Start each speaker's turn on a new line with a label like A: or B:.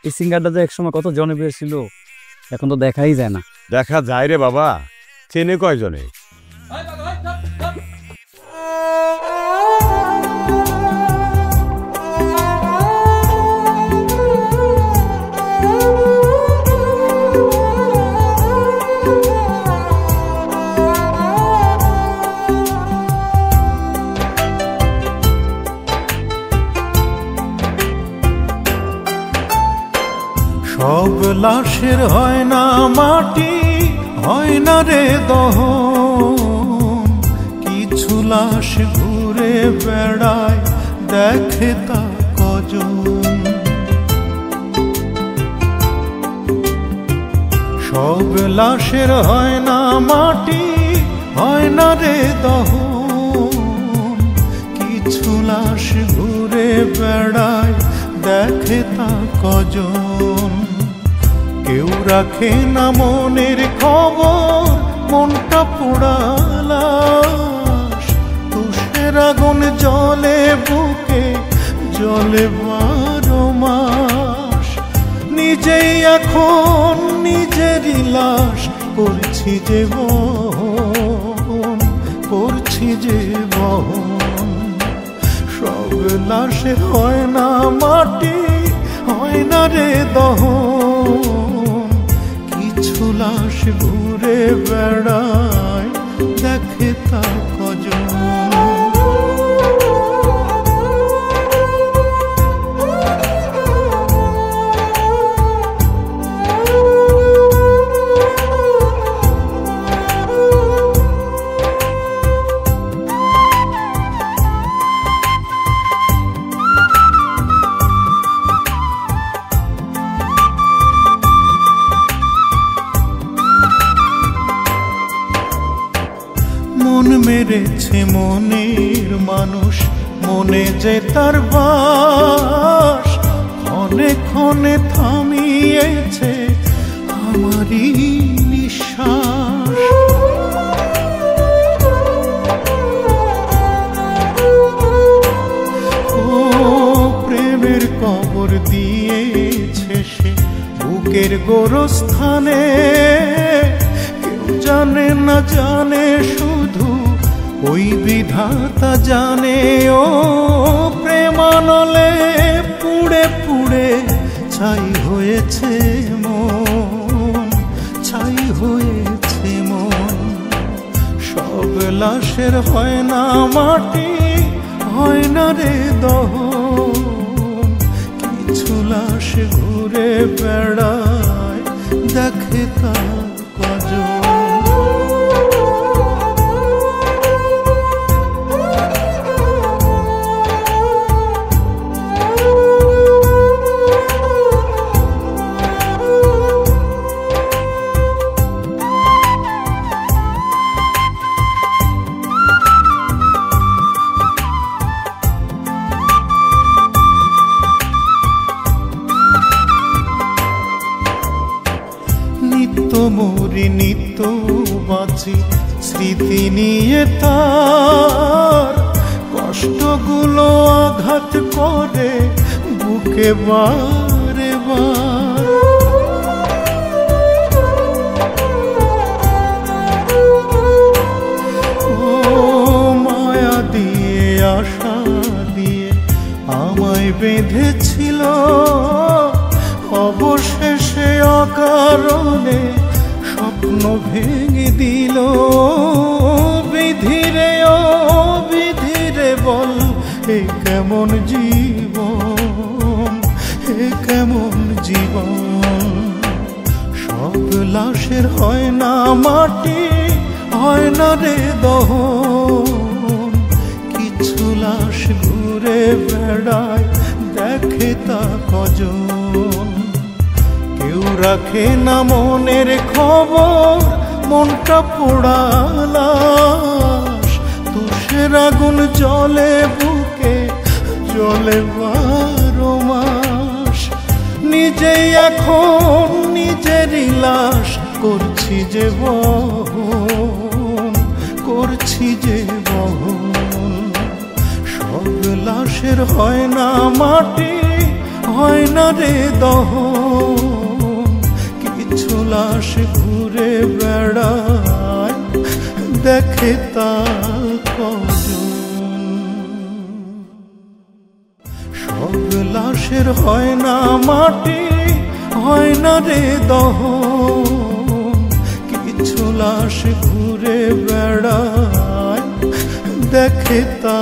A: এই সিঙ্গারটা যে একসময় কত জনপ্রিয় ছিল, এখন তো দেখাই যায় না।
B: দেখা যায় রে বাবা, চেনে কয়জনে?
C: সব লাশের হয় না মাটি, হয় না রে দহন, কিছু লাশ ঘুরে বেড়ায়, দেখে তা কজন। সব লাশের হয় না মাটি, হয় না রে দহন, কিছু লাশ ঘুরে বেড়ায়, দেখে তা কজন। কেউ রাখে না মনের খবর, মনটা পোড়া লাশ, তুষের আগুন জলে বুকে, জলে 12 মাস। নিজেই এখন নিজেরই লাশ করছি যে বহন, করছি যে বহন। সব লাশের হয় না মাটি, হয় না রে দহন, কিছু লাশ ঘুরে বেড়ায়, দেখে তা কজন। মন মেরেছে মনের মানুষ, মনে যে তার বাস, ক্ষণে ক্ষণে থামিয়েছে আমারই নিঃশ্বাস। ও প্রেমের কবর দিয়েছে সে বুকের গোরস্থানে, জানে না জানে শুধু ওই বিধাতা জানে। ও প্রেমানলে পুড়ে পুড়ে ছাই হয়েছে মন, ছাই হয়েছে মন। সব লাশের হয় না মাটি, হয় না রে দহন, কিছু লাশ ঘুরে বেড়ায়, দেখে তা কজন। নিত্য মরি নিত্য বাঁচি স্মৃতি নিয়ে, তার কষ্টগুলো আঘাত করে বুকে বারে বার। ও মায়া দিয়ে আশা দিয়ে আমায় বেঁধেছিল, অবশেষে অকারণে স্বপ্ন ভেঙে দিল। বিধিরে ও বিধিরে বল, এ কেমন জীবন, এ কেমন জীবন। সব লাশের হয় না মাটি, হয় না রে দহন, কিছু লাশ ঘুরে বেড়ায়, দেখে তা কজন। কেউ রাখে না মনের খবর, মনটা পোড়া লাশ, তুষের আগুন জলে বুকে, জলে 12 মাস। নিজেই এখন নিজেরই লাশ করছি যে বহন, করছি যে বহন। সব লাশের হয় না মাটি, হয় না রে দহন। কিছু লাশ ঘুরে বেড়ায়, দেখে তা কজন। সব লাশের হয় না মাটি, হয় না রে দহন। কিছু লাশ ঘুরে বেড়ায়, দেখে তা